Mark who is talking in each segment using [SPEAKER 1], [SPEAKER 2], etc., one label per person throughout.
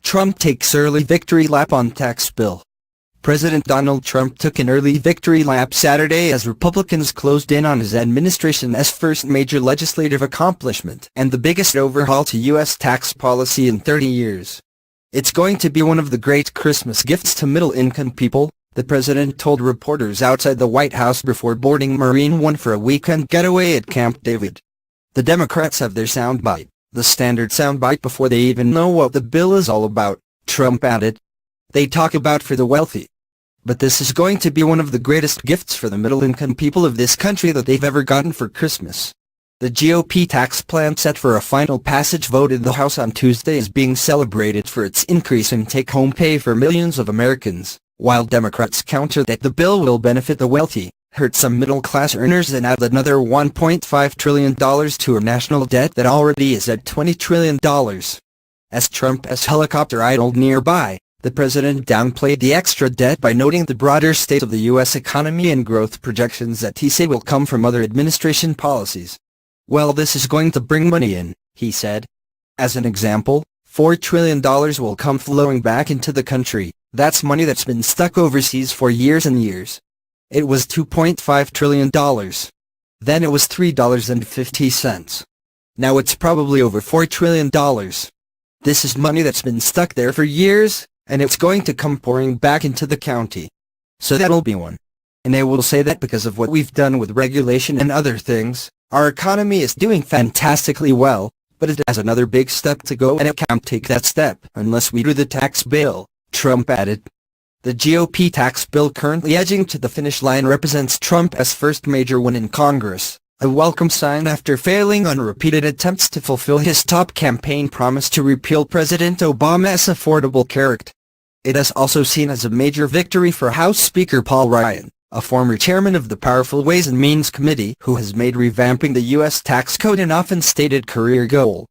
[SPEAKER 1] Trump takes early victory lap on tax bill. President Donald Trump took an early victory lap Saturday as Republicans closed in on his administration's first major legislative accomplishment and the biggest overhaul to U.S. tax policy in 30 years. "It's going to be one of the great Christmas gifts to middle-income people," the president told reporters outside the White House before boarding Marine One for a weekend getaway at Camp David. The Democrats have their soundbite, the standard soundbite before they even know what the bill is all about, Trump added. "They talk about for the wealthy. But this is going to be one of the greatest gifts for the middle-income people of this country that they've ever gotten for Christmas." The GOP tax plan set for a final passage vote in the House on Tuesday is being celebrated for its increase in take-home pay for millions of Americans, while Democrats counter that the bill will benefit the wealthy, hurt some middle-class earners and add another $1.5 trillion to a national debt that already is at $20 trillion. As Trump's helicopter idled nearby, the president downplayed the extra debt by noting the broader state of the U.S. economy and growth projections that he said will come from other administration policies. "Well, this is going to bring money in," he said. "As an example, $4 trillion will come flowing back into the country. That's money that's been stuck overseas for years and years. It was $2.5 trillion. Then it was $3.50. Now it's probably over $4 trillion. This is money that's been stuck there for years, and it's going to come pouring back into the county. So that'll be one. And I will say that because of what we've done with regulation and other things, our economy is doing fantastically well, but it has another big step to go and it can't take that step unless we do the tax bill," Trump added. The GOP tax bill currently edging to the finish line represents Trump's first major win in Congress, a welcome sign after failing on repeated attempts to fulfill his top campaign promise to repeal President Obama's Affordable Care Act. It is also seen as a major victory for House Speaker Paul Ryan, a former chairman of the Powerful Ways and Means Committee who has made revamping the U.S. tax code an often-stated career goal.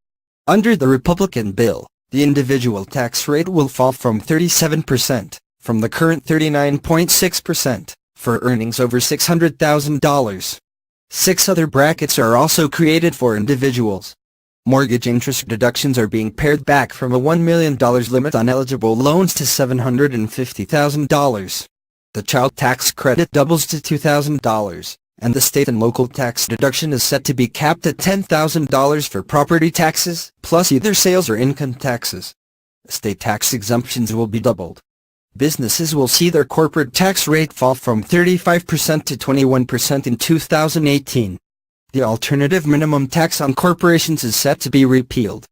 [SPEAKER 1] Under the Republican bill, the individual tax rate will fall from 37%, from the current 39.6%, for earnings over $600,000. 6 other brackets are also created for individuals. Mortgage interest deductions are being pared back from a $1 million limit on eligible loans to $750,000. The child tax credit doubles to $2,000, and the state and local tax deduction is set to be capped at $10,000 for property taxes, plus either sales or income taxes. State tax exemptions will be doubled. Businesses will see their corporate tax rate fall from 35% to 21% in 2018. The alternative minimum tax on corporations is set to be repealed.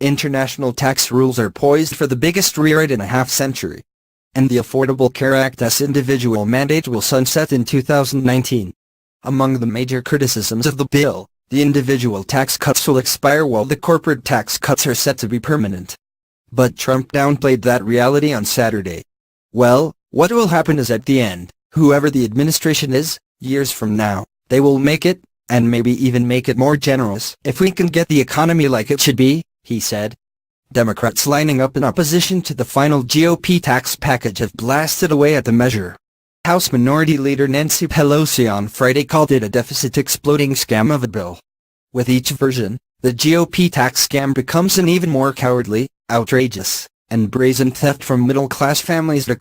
[SPEAKER 1] International tax rules are poised for the biggest rewrite in a half-century. And the Affordable Care Act's individual mandate will sunset in 2019. Among the major criticisms of the bill, the individual tax cuts will expire while the corporate tax cuts are set to be permanent. But Trump downplayed that reality on Saturday. "Well, what will happen is at the end, whoever the administration is, years from now, they will make it, and maybe even make it more generous if we can get the economy like it should be," he said. Democrats lining up in opposition to the final GOP tax package have blasted away at the measure. House Minority Leader Nancy Pelosi on Friday called it a deficit-exploding scam of a bill. With each version, the GOP tax scam becomes an even more cowardly, outrageous, and brazen theft from middle-class families to